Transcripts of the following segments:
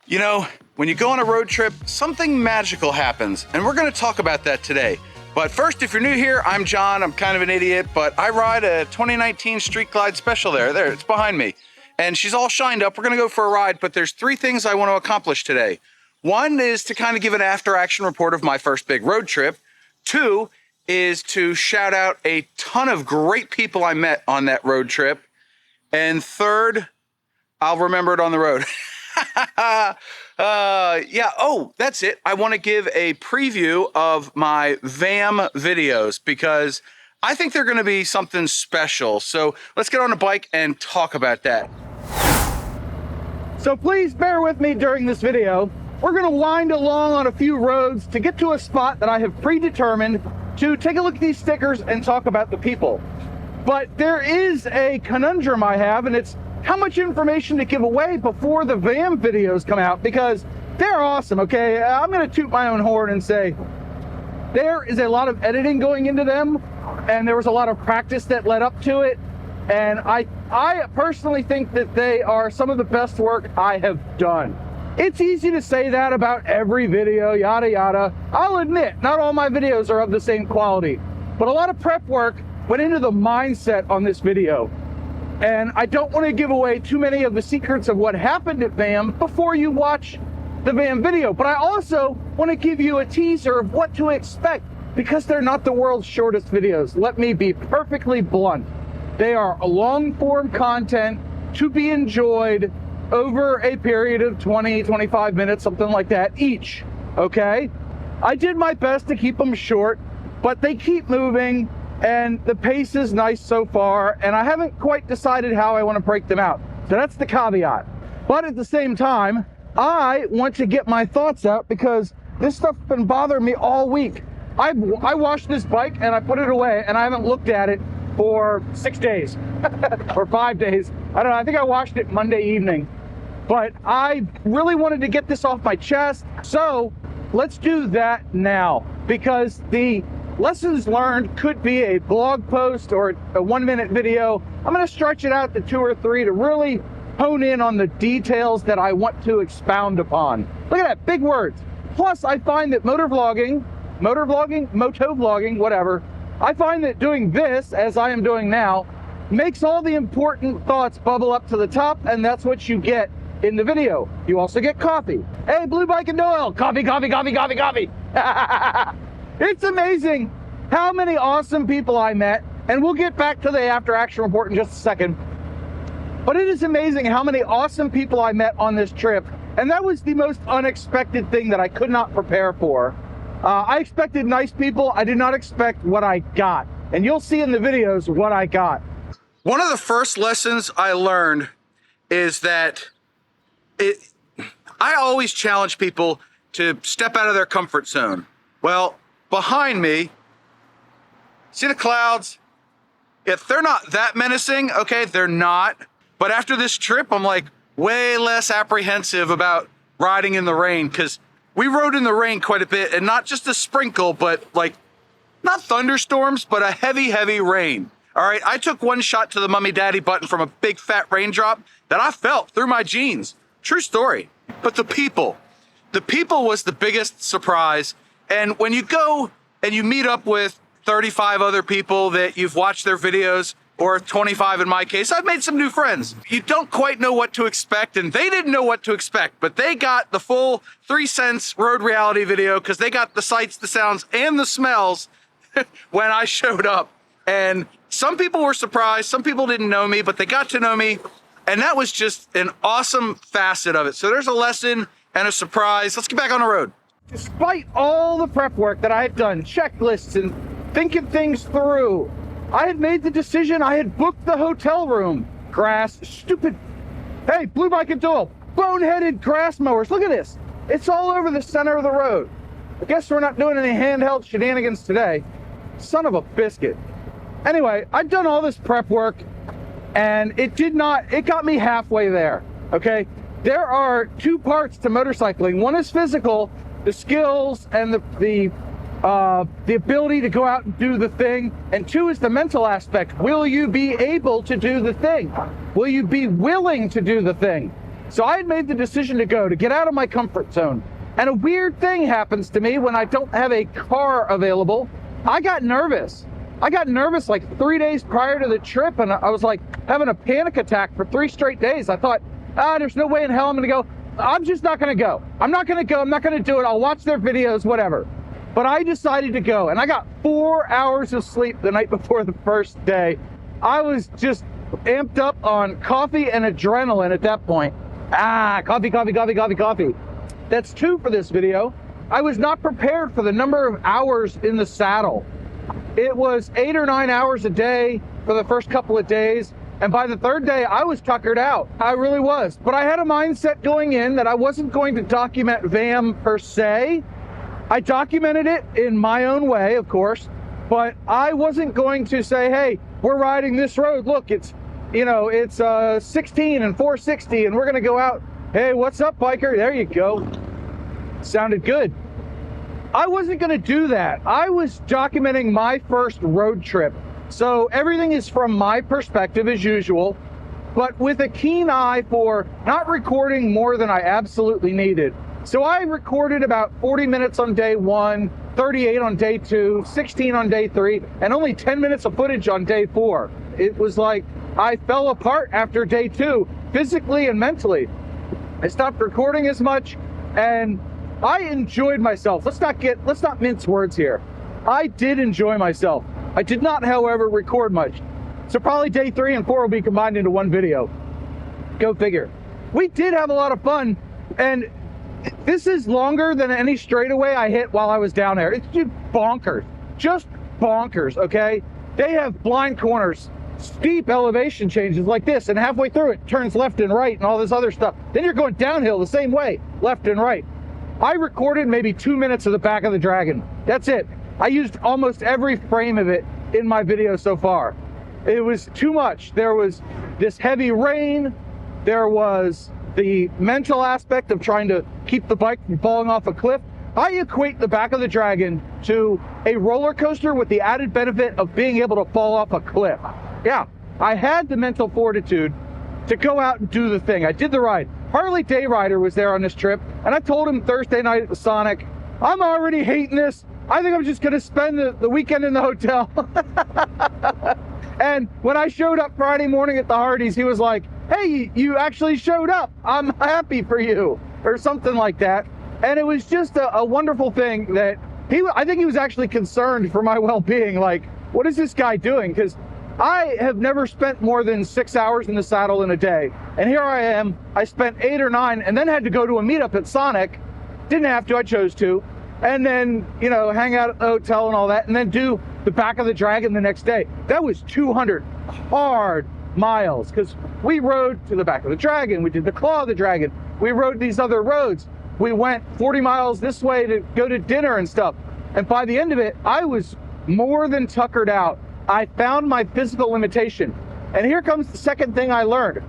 You know, when you go on a road trip, something magical happens, and we're gonna talk about that today. But first, if you're new here, I'm John. I'm kind of an idiot, but I ride a 2019 Street Glide Special there. There, it's behind me. And she's all shined up. We're gonna go for a ride, but there's three things I want to accomplish today. One is to kind of give an after-action report of my first big road trip. Two is to shout out a ton of great people I met on that road trip. And third, I'll remember it on the road. Oh, that's it. I want to give a preview of my VAMM videos because I think they're going to be something special. So let's get on the bike and talk about that. So please bear with me during this video. We're going to wind along on a few roads to get to a spot that I have predetermined to take a look at these stickers and talk about the people. But there is a conundrum I have, and it's how much information to give away before the VAMM videos come out, because they're awesome, okay? I'm going to toot my own horn and say there is a lot of editing going into them, and there was a lot of practice that led up to it. And I personally think that they are some of the best work I have done. It's easy to say that about every video, yada, yada. I'll admit, not all my videos are of the same quality, but a lot of prep work went into the mindset on this video. And I don't want to give away too many of the secrets of what happened at VAMM before you watch the VAMM video. But I also want to give you a teaser of what to expect, because they're not the world's shortest videos. Let me be perfectly blunt. They are a long-form content to be enjoyed over a period of 20, 25 minutes, something like that each, okay? I did my best to keep them short, but they keep moving, and the pace is nice so far, and I haven't quite decided how I want to break them out. So that's the caveat. But at the same time, I want to get my thoughts out because this stuff's been bothering me all week. I washed this bike and I put it away, and I haven't looked at it for 6 days or 5 days. I don't know, I think I washed it Monday evening. But I really wanted to get this off my chest, so let's do that now, because the lessons learned could be a blog post or a 1-minute video. I'm going to stretch it out to 2 or 3 to really hone in on the details that I want to expound upon. Look at that, big words. Plus, I find that moto vlogging, whatever, I find that doing this, as I am doing now, makes all the important thoughts bubble up to the top, and that's what you get in the video. You also get coffee. Hey, Blue Bike and Doyle, coffee, coffee, coffee, coffee, coffee. It's amazing how many awesome people I met, and we'll get back to the after action report in just a second. But it is amazing how many awesome people I met on this trip, and that was the most unexpected thing that I could not prepare for. I expected nice people. I did not expect what I got, and you'll see in the videos what I got. One of the first lessons I learned is that I always challenge people to step out of their comfort zone. Well, behind me, see the clouds? If they're not that menacing, okay, they're not. But after this trip, I'm like way less apprehensive about riding in the rain, because we rode in the rain quite a bit, and not just a sprinkle, but like not thunderstorms, but a heavy, heavy rain. All right, I took one shot to the mummy daddy button from a big fat raindrop that I felt through my jeans. True story. But the people was the biggest surprise. And when you go and you meet up with 35 other people that you've watched their videos, or 25 in my case, I've made some new friends. You don't quite know what to expect, and they didn't know what to expect, but they got the full 3 cents road reality video because they got the sights, the sounds, and the smells when I showed up. And some people were surprised, some people didn't know me, but they got to know me. And that was just an awesome facet of it. So there's a lesson and a surprise. Let's get back on the road. Despite all the prep work that I had done, checklists and thinking things through, I had made the decision, I had booked the hotel room. Grass, stupid. Hey, Blue Bike and Doyle, boneheaded grass mowers. Look at this. It's all over the center of the road. I guess we're not doing any handheld shenanigans today. Son of a biscuit. Anyway, I'd done all this prep work, and it got me halfway there, okay? There are 2 parts to motorcycling. One is physical, the skills and the ability to go out and do the thing. And 2 is the mental aspect. Will you be able to do the thing? Will you be willing to do the thing? So I had made the decision to go, to get out of my comfort zone. And a weird thing happens to me when I don't have a car available. I got nervous. I got nervous like 3 days prior to the trip, and I was like having a panic attack for 3 straight days. I thought, there's no way in hell I'm gonna go. I'm just not gonna go. I'm not gonna go, I'm not gonna do it. I'll watch their videos, whatever. But I decided to go, and I got 4 hours of sleep the night before the first day. I was just amped up on coffee and adrenaline at that point. Coffee. That's 2 for this video. I was not prepared for the number of hours in the saddle. It was 8 or 9 hours a day for the first couple of days. And by the 3rd day, I was tuckered out. I really was. But I had a mindset going in that I wasn't going to document VAMM per se. I documented it in my own way, of course, but I wasn't going to say, hey, we're riding this road. Look, it's 16 and 460 and we're gonna go out. Hey, what's up, biker? There you go. Sounded good. I wasn't gonna do that. I was documenting my first road trip. So everything is from my perspective as usual, but with a keen eye for not recording more than I absolutely needed. So I recorded about 40 minutes on day 1, 38 on day 2, 16 on day 3, and only 10 minutes of footage on day 4. It was like I fell apart after day 2, physically and mentally. I stopped recording as much, and I enjoyed myself. Let's not mince words here. I did enjoy myself. I did not, however, record much. So probably day 3 and 4 will be combined into one video. Go figure. We did have a lot of fun, and this is longer than any straightaway I hit while I was down there. It's just bonkers, okay? They have blind corners, steep elevation changes like this, and halfway through it turns left and right and all this other stuff. Then you're going downhill the same way, left and right. I recorded maybe 2 minutes of the back of the Dragon. That's it. I used almost every frame of it in my video so far. It was too much. There was this heavy rain. There was the mental aspect of trying to keep the bike from falling off a cliff. I equate the back of the Dragon to a roller coaster with the added benefit of being able to fall off a cliff. Yeah, I had the mental fortitude to go out and do the thing. I did the ride. Harley Day Rider was there on this trip, and I told him Thursday night at the Sonic, I'm already hating this. I think I'm just gonna spend the weekend in the hotel. And when I showed up Friday morning at the Hardee's, he was like, hey, you actually showed up. I'm happy for you, or something like that. And it was just a wonderful thing that I think he was actually concerned for my well-being. Like, what is this guy doing? Because I have never spent more than 6 hours in the saddle in a day. And here I am, I spent 8 or 9 and then had to go to a meetup at Sonic. Didn't have to, I chose to. And then, hang out at the hotel and all that, and then do the back of the Dragon the next day. That was 200 hard miles, because we rode to the back of the Dragon, we did the Claw of the Dragon, we rode these other roads, we went 40 miles this way to go to dinner and stuff. And by the end of it, I was more than tuckered out. I found my physical limitation. And here comes the second thing I learned.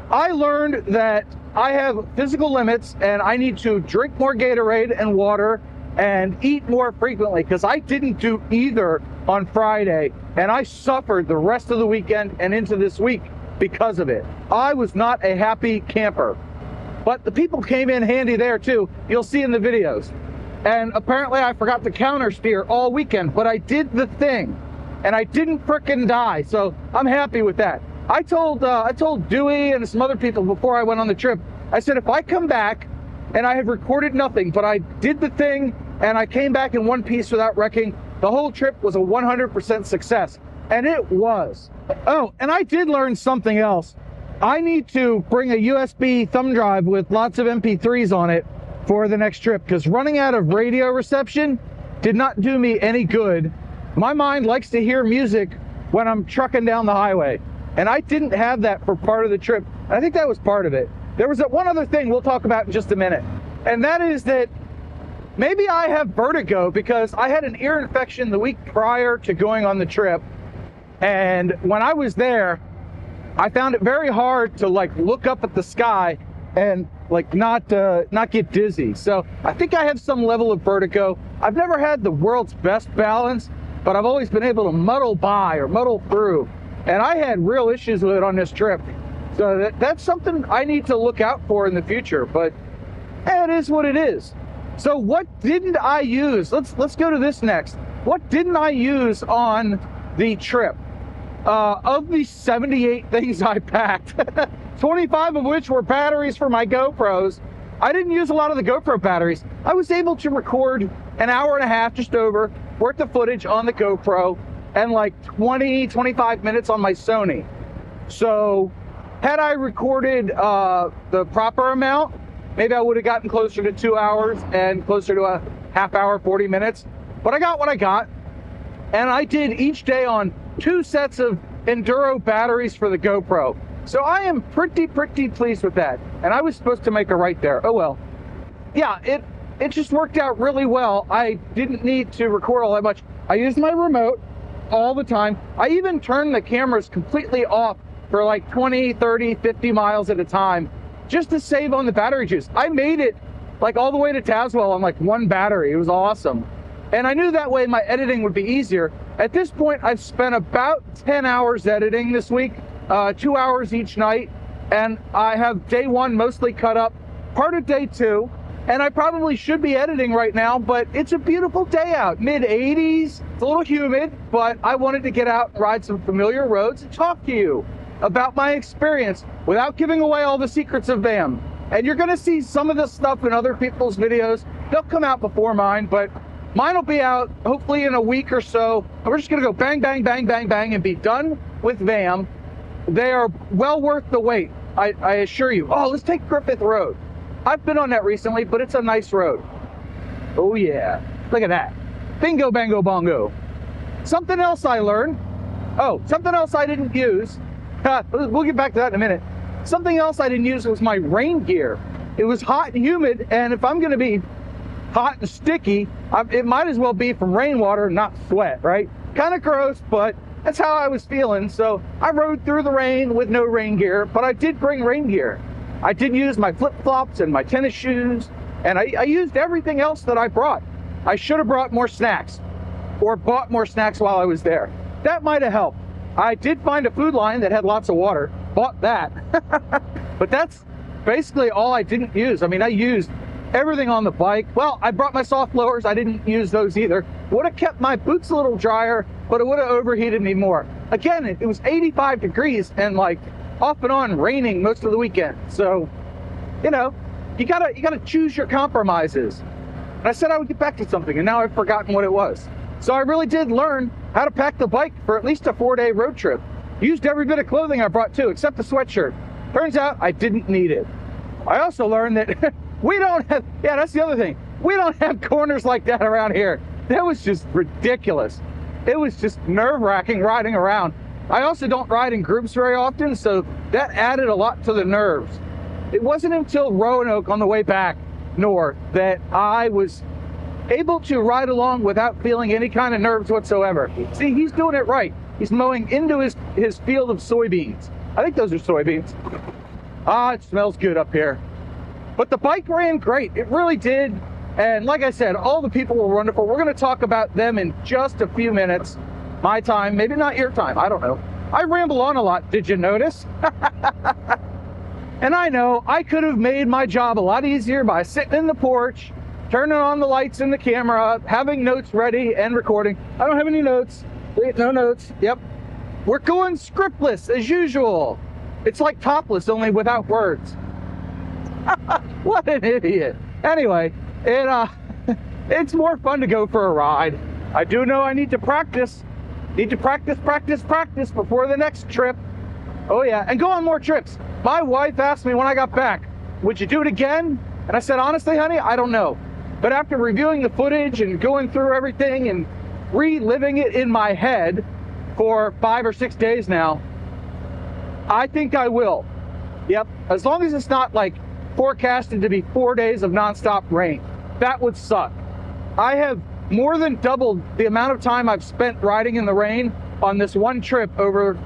I learned that I have physical limits and I need to drink more Gatorade and water and eat more frequently, because I didn't do either on Friday, and I suffered the rest of the weekend and into this week because of it. I was not a happy camper, but the people came in handy there too. You'll see in the videos. And apparently I forgot to counter steer all weekend, but I did the thing and I didn't frickin' die, so I'm happy with that. I told Dewey and some other people before I went on the trip, I said, if I come back and I have recorded nothing, but I did the thing and I came back in one piece without wrecking, the whole trip was a 100% success. And it was. Oh, and I did learn something else. I need to bring a USB thumb drive with lots of MP3s on it for the next trip, because running out of radio reception did not do me any good. My mind likes to hear music when I'm trucking down the highway, and I didn't have that for part of the trip, and I think that was part of it. There was one other thing we'll talk about in just a minute, and that is that maybe I have vertigo, because I had an ear infection the week prior to going on the trip, and when I was there, I found it very hard to look up at the sky and not get dizzy. So I think I have some level of vertigo. I've never had the world's best balance, but I've always been able to muddle by or muddle through. And I had real issues with it on this trip. So that's something I need to look out for in the future, but it is what it is. So what didn't I use? Let's go to this next. What didn't I use on the trip? Of the 78 things I packed, 25 of which were batteries for my GoPros, I didn't use a lot of the GoPro batteries. I was able to record an hour and a half, just over, worth of footage on the GoPro and like 25 minutes on my Sony. So had I recorded the proper amount, maybe I would have gotten closer to 2 hours and closer to a half hour, 40 minutes. But I got what I got. And I did each day on 2 sets of Enduro batteries for the GoPro. So I am pretty pleased with that. And I was supposed to make a right there. Oh well. Yeah, it just worked out really well. I didn't need to record all that much. I used my remote all the time. I even turned the cameras completely off for like 20, 30, 50 miles at a time, just to save on the battery juice. I made it like all the way to Tazewell on like 1 battery. It was awesome. And I knew that way my editing would be easier. At this point, I've spent about 10 hours editing this week, 2 hours each night. And I have day 1 mostly cut up, part of day 2. And I probably should be editing right now, but it's a beautiful day out, mid-80s. It's a little humid, but I wanted to get out and ride some familiar roads and talk to you about my experience without giving away all the secrets of VAMM. And you're gonna see some of this stuff in other people's videos. They'll come out before mine, but mine will be out hopefully in a week or so. And we're just gonna go bang, bang, bang, bang, bang, and be done with VAMM. They are well worth the wait, I assure you. Oh, let's take Griffith Road. I've been on that recently, but it's a nice road. Oh yeah, look at that. Bingo, bango, bongo. Something else I learned. Oh, something else I didn't use. We'll get back to that in a minute. Something else I didn't use was my rain gear. It was hot and humid, and if I'm gonna be hot and sticky, it might as well be from rainwater, not sweat, right? Kind of gross, but that's how I was feeling. So I rode through the rain with no rain gear, but I did bring rain gear. I did use my flip-flops and my tennis shoes, and I used everything else that I brought. I should have brought more snacks, or bought more snacks while I was there. That might have helped. I did find a food line that had lots of water, bought that. But that's basically all I didn't use. I mean, I used everything on the bike. Well, I brought my soft blowers. I didn't use those either. Would have kept my boots a little drier, but it would have overheated me more. Again, it was 85 degrees and like off and on raining most of the weekend. So, you know, you gotta choose your compromises. And I said I would get back to something, and now I've forgotten what it was. So I really did learn how to pack the bike for at least a 4-day road trip. Used every bit of clothing I brought too, except the sweatshirt. Turns out I didn't need it. I also learned that we don't have, yeah, that's the other thing. We don't have corners like that around here. That was just ridiculous. It was just nerve-wracking riding around. I also don't ride in groups very often, so that added a lot to the nerves. It wasn't until Roanoke on the way back north that I was able to ride along without feeling any kind of nerves whatsoever. See, he's doing it right. He's mowing into his field of soybeans. I think those are soybeans. Ah, it smells good up here. But the bike ran great. It really did. And like I said, all the people were wonderful. We're going to talk about them in just a few minutes. My time, maybe not your time. I don't know. I ramble on a lot. Did you notice? And I know I could have made my job a lot easier by sitting in the porch, turning on the lights and the camera, having notes ready and recording. I don't have any notes. Wait, no notes. Yep. We're going scriptless as usual. It's like Topless, only without words. What an idiot. Anyway, it's more fun to go for a ride. I do know I need to practice. Need to practice before the next trip. Oh yeah, and go on more trips. My wife asked me when I got back, would you do it again? And I said, honestly, honey, I don't know. But after reviewing the footage and going through everything and reliving it in my head for 5 or 6 days now, I think I will. Yep, as long as it's not like forecasted to be 4 days of nonstop rain. That would suck. I have more than doubled the amount of time I've spent riding in the rain on this one trip over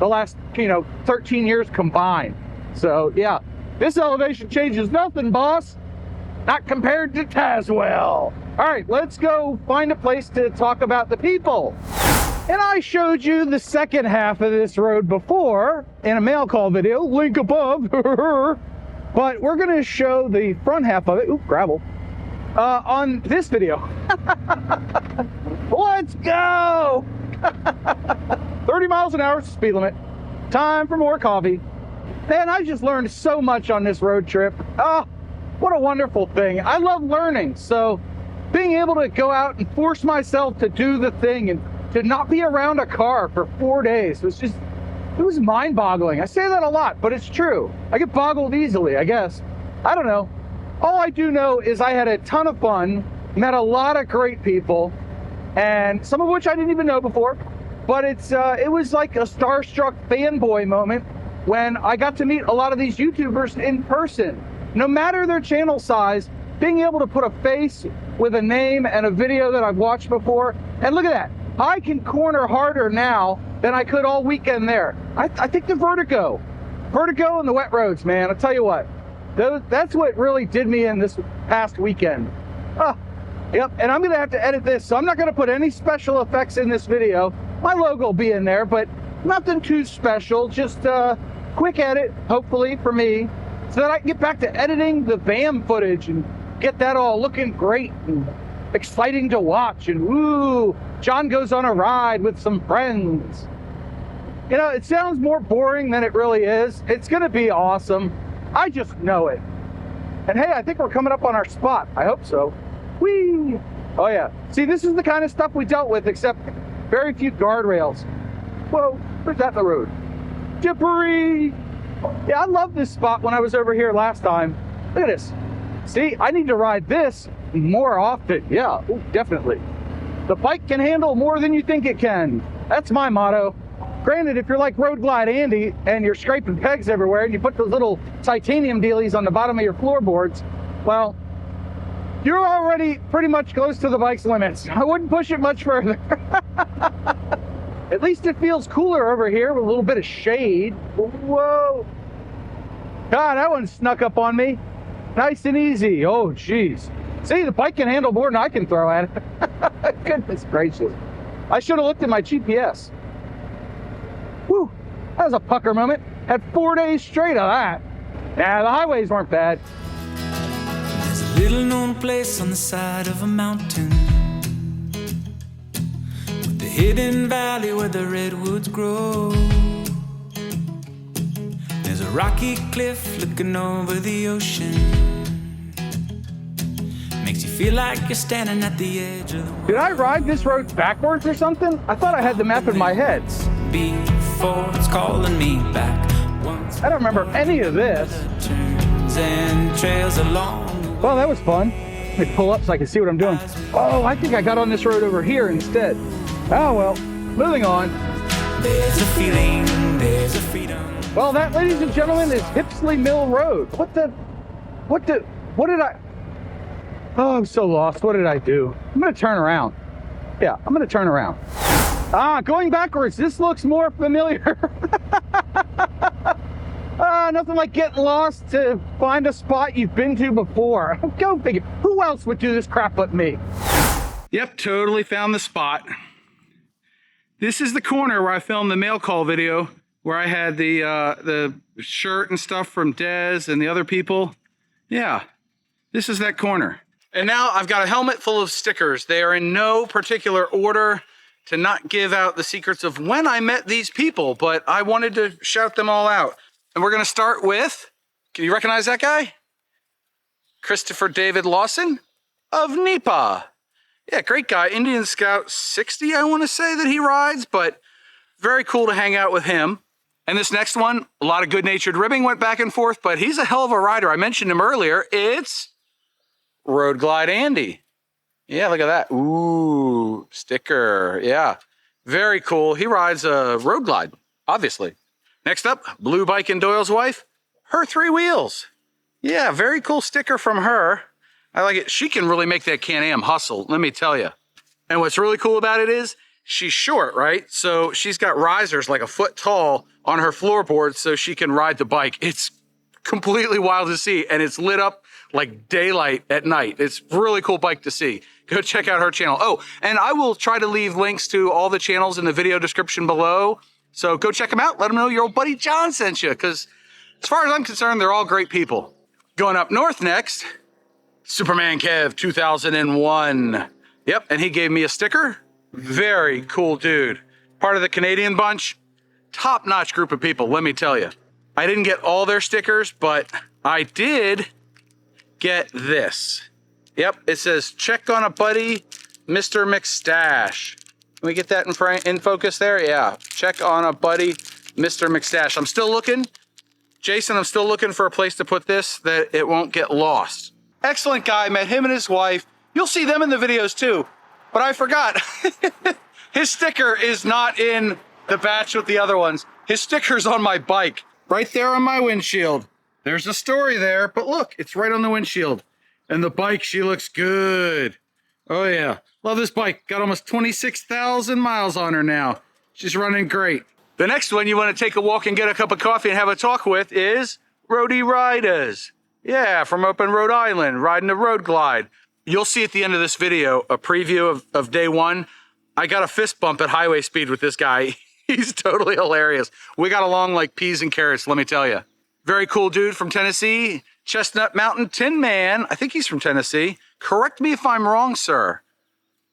the last, 13 years combined. So yeah, this elevation change is nothing, boss. Not compared to Tazewell. All right, let's go find a place to talk about the people. And I showed you the second half of this road before in a mail call video, link above. But we're gonna show the front half of it, ooh, gravel, on this video. Let's go! 30 miles an hour speed limit. Time for more coffee. Man, I just learned so much on this road trip. Oh, what a wonderful thing. I love learning, so being able to go out and force myself to do the thing and to not be around a car for 4 days was just, it was mind-boggling. I say that a lot, but it's true. I get boggled easily, I guess. I don't know. All I do know is I had a ton of fun, met a lot of great people, and some of which I didn't even know before, but it was like a starstruck fanboy moment when I got to meet a lot of these YouTubers in person. No matter their channel size, being able to put a face with a name and a video that I've watched before, and look at that. I can corner harder now than I could all weekend there. I think the vertigo and the wet roads, man, I'll tell you what, that's what really did me in this past weekend. Yep, and I'm gonna have to edit this, so I'm not gonna put any special effects in this video. My logo will be in there, but nothing too special, just a quick edit, hopefully for me, so that I can get back to editing the VAMM footage and get that all looking great and exciting to watch. And woo, John goes on a ride with some friends. You know, it sounds more boring than it really is. It's gonna be awesome. I just know it. And hey, I think we're coming up on our spot. I hope so. Whee! Oh yeah. See, this is the kind of stuff we dealt with, except very few guardrails. Whoa, where's that in the road? Debris! Yeah, I love this spot when I was over here last time. Look at this. See, I need to ride this more often. Yeah, ooh, definitely. The bike can handle more than you think it can. That's my motto. Granted, if you're like Road Glide Andy and you're scraping pegs everywhere and you put those little titanium dealies on the bottom of your floorboards, well, you're already pretty much close to the bike's limits. I wouldn't push it much further. At least it feels cooler over here with a little bit of shade. Whoa. God, that one snuck up on me. Nice and easy. Oh, geez. See, the bike can handle more than I can throw at it. Goodness gracious. I should have looked at my GPS. Whew, that was a pucker moment. Had 4 days straight of that. Nah, the highways weren't bad. There's a little known place on the side of a mountain, with the hidden valley where the redwoods grow. There's a rocky cliff looking over the ocean. Makes you feel like you're standing at the edge of the world. Did I ride this road backwards or something? I thought I had the map in my head. Before it's calling me back. Once I don't remember any of this. turns and trails along. Well, that was fun. Let me pull up so I can see what I'm doing. Oh, I think I got on this road over here instead. Oh, well, moving on. There's a feeling, there's a freedom. Well, that, ladies and gentlemen, is Hipsley Mill Road. What did I... Oh, I'm so lost. What did I do? I'm going to turn around. Yeah, I'm going to turn around. Going backwards. This looks more familiar. Nothing like getting lost to find a spot you've been to before. Go figure. Who else would do this crap but me? Yep, totally found the spot. This is the corner where I filmed the mail call video, where I had the shirt and stuff from Dez and the other people. Yeah, this is that corner. And now I've got a helmet full of stickers. They are in no particular order to not give out the secrets of when I met these people, but I wanted to shout them all out. And we're gonna start with, can you recognize that guy? Christopher David Lawson of Nipa. Yeah, great guy. Indian Scout 60, I wanna say that he rides, but very cool to hang out with him. And this next one, a lot of good-natured ribbing went back and forth, but he's a hell of a rider. I mentioned him earlier. It's Road Glide Andy. Yeah, look at that. Ooh, sticker. Yeah, very cool. He rides a Road Glide, obviously. Next up, Blue Bike and Doyle's wife, her 3 wheels. Yeah, very cool sticker from her. I like it. She can really make that Can-Am hustle, let me tell you. And what's really cool about it is she's short, right? So she's got risers like a foot tall on her floorboard so she can ride the bike. It's completely wild to see, and it's lit up like daylight at night. It's a really cool bike to see. Go check out her channel. Oh, and I will try to leave links to all the channels in the video description below. So go check them out. Let them know your old buddy John sent you, because as far as I'm concerned, they're all great people. Going up north next, Superman Kev 2001. Yep, and he gave me a sticker. Very cool dude. Part of the Canadian bunch. Top-notch group of people, let me tell you. I didn't get all their stickers, but I did get this. Yep, it says, check on a buddy, Mr. McStash. Can we get that in focus there? Yeah, check on a buddy, Mr. McStash. I'm still looking. Jason, I'm still looking for a place to put this that it won't get lost. Excellent guy, met him and his wife. You'll see them in the videos too, but I forgot. His sticker is not in the batch with the other ones. His sticker's on my bike, right there on my windshield. There's a story there, but look, it's right on the windshield. And the bike, she looks good. Oh yeah, love this bike. Got almost 26,000 miles on her now. She's running great. The next one you want to take a walk and get a cup of coffee and have a talk with is Roadie Riders. Yeah, from up in Rhode Island, riding a road glide. You'll see at the end of this video a preview of day one. I got a fist bump at highway speed with this guy. He's totally hilarious. We got along like peas and carrots, let me tell you. Very cool dude from Tennessee. Chestnut Mountain Tin Man. I think he's from Tennessee. Correct me if I'm wrong, sir.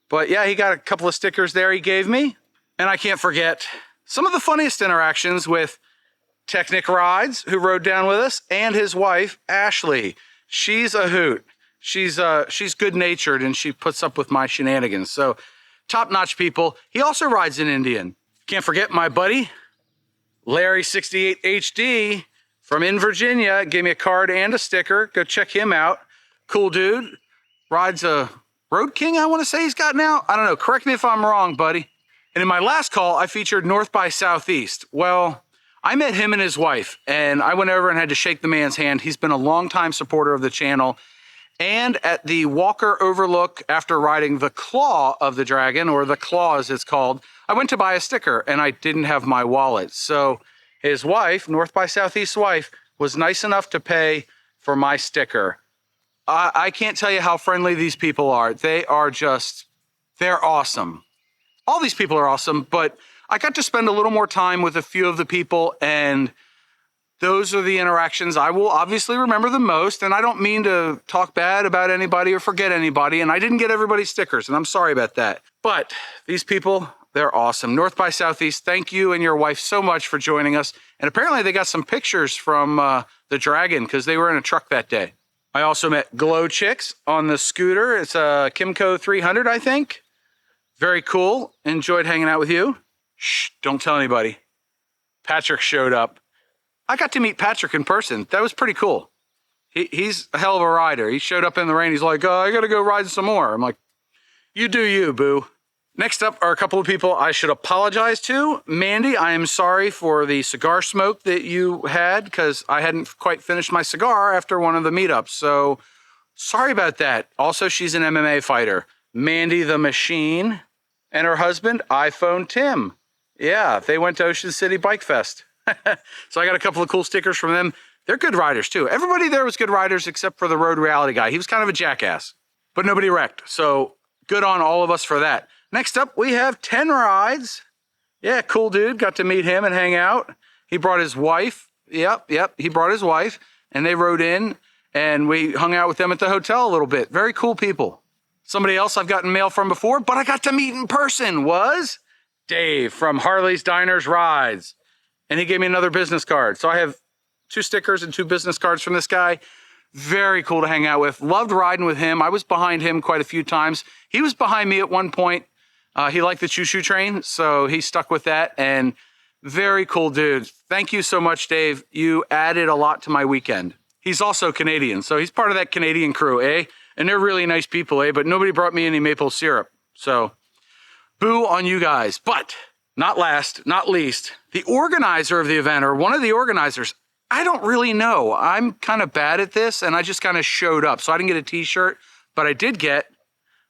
But yeah, he got a couple of stickers there he gave me. And I can't forget some of the funniest interactions with Technic Rides, who rode down with us, and his wife, Ashley. She's a hoot. She's good-natured, and she puts up with my shenanigans. So top-notch people. He also rides in Indian. Can't forget my buddy, Larry 68 HD from in Virginia. Gave me a card and a sticker. Go check him out. Cool dude. Rides a Road King, I want to say he's got now. I don't know. Correct me if I'm wrong, buddy. And in my last call, I featured North by Southeast. Well, I met him and his wife, and I went over and had to shake the man's hand. He's been a longtime supporter of the channel. And at the Walker Overlook, after riding the Claw of the Dragon, or the Claw as it's called, I went to buy a sticker, and I didn't have my wallet. So his wife, North by Southeast's wife, was nice enough to pay for my sticker. I can't tell you how friendly these people are. They're awesome. All these people are awesome, but I got to spend a little more time with a few of the people, and those are the interactions I will obviously remember the most. And I don't mean to talk bad about anybody or forget anybody, and I didn't get everybody's stickers, and I'm sorry about that. But these people, they're awesome. North by Southeast, thank you and your wife so much for joining us. And apparently they got some pictures from the Dragon, because they were in a truck that day. I also met Glow Chicks on the scooter. It's a Kimco 300, I think. Very cool. Enjoyed hanging out with you. Shh, don't tell anybody. Patrick showed up. I got to meet Patrick in person. That was pretty cool. He's a hell of a rider. He showed up in the rain. He's like, I got to go ride some more. I'm like, you do you, boo. Next up are a couple of people I should apologize to. Mandy, I am sorry for the cigar smoke that you had, because I hadn't quite finished my cigar after one of the meetups. So sorry about that. Also, she's an MMA fighter. Mandy the Machine and her husband, iPhone Tim. Yeah, they went to Ocean City Bike Fest. So I got a couple of cool stickers from them. They're good riders too. Everybody there was good riders except for the Road Reality guy. He was kind of a jackass, but nobody wrecked. So good on all of us for that. Next up, we have 10 Rides. Yeah, cool dude. Got to meet him and hang out. He brought his wife. Yep. He brought his wife, and they rode in, and we hung out with them at the hotel a little bit. Very cool people. Somebody else I've gotten mail from before, but I got to meet in person was Dave from Harley's Diners Rides. And he gave me another business card. So I have 2 stickers and 2 business cards from this guy. Very cool to hang out with. Loved riding with him. I was behind him quite a few times. He was behind me at one point. He liked the choo-choo train, so he stuck with that. And very cool dude. Thank you so much, Dave. You added a lot to my weekend. He's also Canadian, so he's part of that Canadian crew, eh? And they're really nice people, eh? But nobody brought me any maple syrup. So boo on you guys. But not last, not least, the organizer of the event, or one of the organizers, I don't really know. I'm kind of bad at this, and I just kind of showed up. So I didn't get a t-shirt, but I did get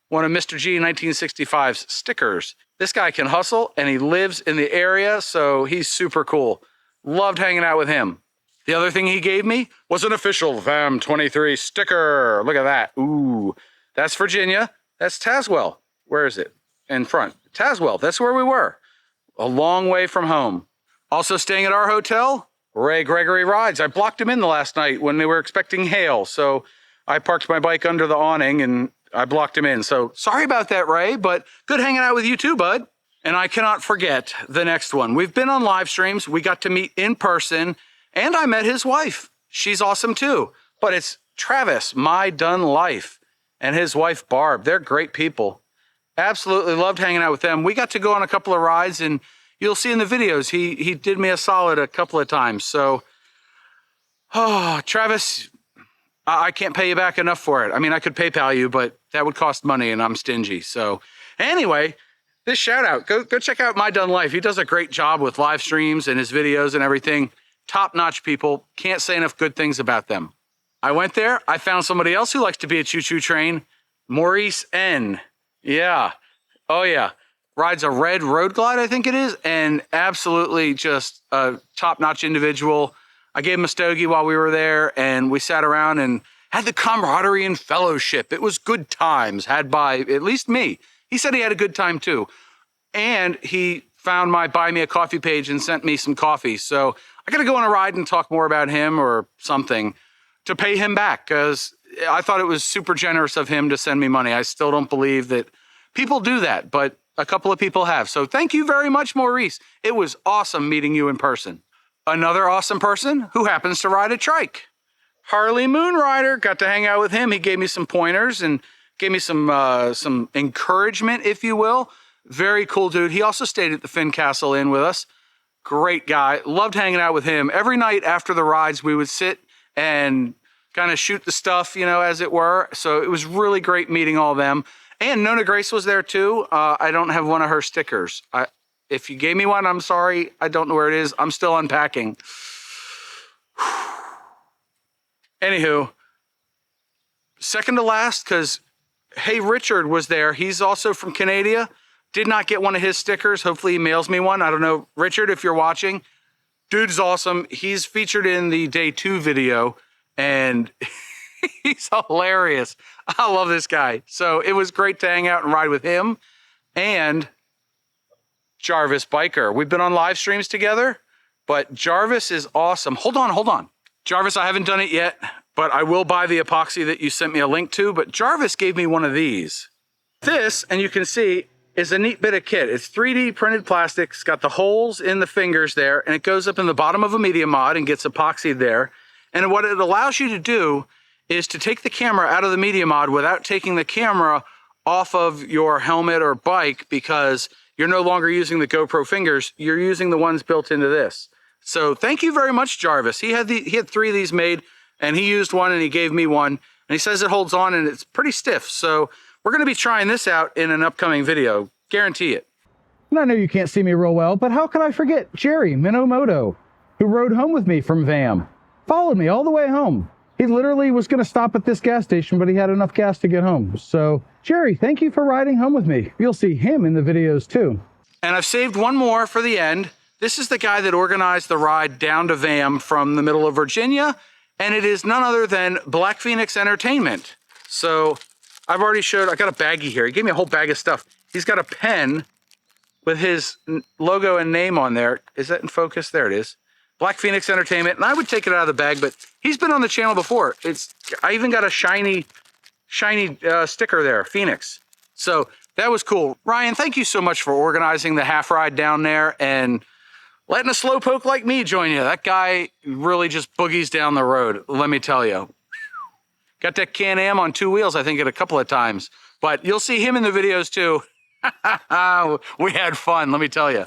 one of Mr. G 1965's stickers. This guy can hustle, and he lives in the area, so he's super cool. Loved hanging out with him. The other thing he gave me was an official VAMM 23 sticker. Look at that. Ooh, that's Virginia. That's Tazewell. Where is it? In front. Tazewell, that's where we were. A long way from home. Also staying at our hotel, Ray Gregory Rides. I blocked him in the last night when they were expecting hail. So I parked my bike under the awning and I blocked him in. So sorry about that, Ray, but good hanging out with you too, bud. And I cannot forget the next one. We've been on live streams. We got to meet in person and I met his wife. She's awesome too. But it's Travis, My Done Life, and his wife, Barb. They're great people. Absolutely loved hanging out with them. We got to go on a couple of rides and you'll see in the videos, he did me a solid a couple of times. So, Travis, I can't pay you back enough for it. I mean, I could PayPal you, but that would cost money and I'm stingy. So anyway, this shout out, go check out My Done Life. He does a great job with live streams and his videos and everything. Top-notch people. Can't say enough good things about them. I went there. I found somebody else who likes to be a choo-choo train. Maurice N. Yeah. Oh, yeah. Rides a red road glide, I think it is, and absolutely just a top-notch individual. I gave him a stogie while we were there, and we sat around and had the camaraderie and fellowship. It was good times had by at least me. He said he had a good time, too. And he found my Buy Me a Coffee page and sent me some coffee. So I got to go on a ride and talk more about him or something to pay him back because I thought it was super generous of him to send me money. I still don't believe that people do that, but a couple of people have. So thank you very much, Maurice. It was awesome meeting you in person. Another awesome person who happens to ride a trike. Harley Moonrider, got to hang out with him. He gave me some pointers and gave me some encouragement, if you will. Very cool dude. He also stayed at the Finn Castle Inn with us. Great guy. Loved hanging out with him. Every night after the rides, we would sit and kind of shoot the stuff, you know, as it were. So it was really great meeting all of them. And Nona Grace was there too. I don't have one of her stickers. If you gave me one, I'm sorry. I don't know where it is. I'm still unpacking. Anywho, second to last, because Hey Richard was there. He's also from Canada. Did not get one of his stickers. Hopefully he mails me one. I don't know. Richard, if you're watching, dude's awesome. He's featured in the day 2 video and he's hilarious. I love this guy. So it was great to hang out and ride with him and Jarvis Biker. We've been on live streams together, but Jarvis is awesome. Hold on. Jarvis, I haven't done it yet, but I will buy the epoxy that you sent me a link to. But Jarvis gave me one of these. This, and you can see, is a neat bit of kit. It's 3D printed plastic. It's got the holes in the fingers there, and it goes up in the bottom of a media mod and gets epoxied there. And what it allows you to do is to take the camera out of the media mod without taking the camera off of your helmet or bike because you're no longer using the GoPro fingers. You're using the ones built into this. So thank you very much, Jarvis. He had 3 of these made, and he used one, and he gave me one. And he says it holds on, and it's pretty stiff. So we're going to be trying this out in an upcoming video. Guarantee it. And I know you can't see me real well, but how could I forget Jerry Minamoto, who rode home with me from VAMM. Followed me all the way home. He literally was going to stop at this gas station, but he had enough gas to get home. So, Jerry, thank you for riding home with me. You'll see him in the videos too. And I've saved one more for the end. This is the guy that organized the ride down to VAMM from the middle of Virginia, and it is none other than Black Phoenix Entertainment. So I've already showed, I got a baggie here. He gave me a whole bag of stuff. He's got a pen with his logo and name on there. Is that in focus? There it is. Black Phoenix Entertainment. And I would take it out of the bag, but he's been on the channel before. I even got a shiny sticker there, Phoenix. So that was cool. Ryan, thank you so much for organizing the half ride down there and letting a slowpoke like me join you. That guy really just boogies down the road, let me tell you. Got that Can-Am on 2 wheels, I think, a couple of times. But you'll see him in the videos too. We had fun, let me tell you.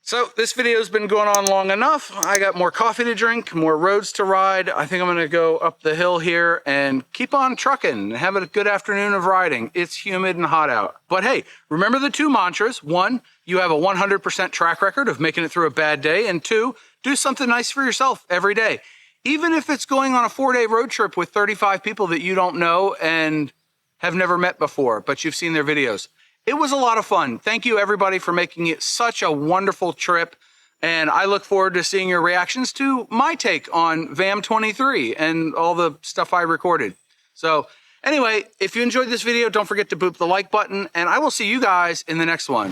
So this video's been going on long enough. I got more coffee to drink, more roads to ride. I think I'm gonna go up the hill here and keep on trucking and have a good afternoon of riding. It's humid and hot out. But hey, remember the 2 mantras. 1, you have a 100% track record of making it through a bad day. And 2, do something nice for yourself every day. Even if it's going on a 4-day road trip with 35 people that you don't know and have never met before, but you've seen their videos. It was a lot of fun. Thank you everybody for making it such a wonderful trip. And I look forward to seeing your reactions to my take on VAMM 23 and all the stuff I recorded. So anyway, if you enjoyed this video, don't forget to boop the like button and I will see you guys in the next one.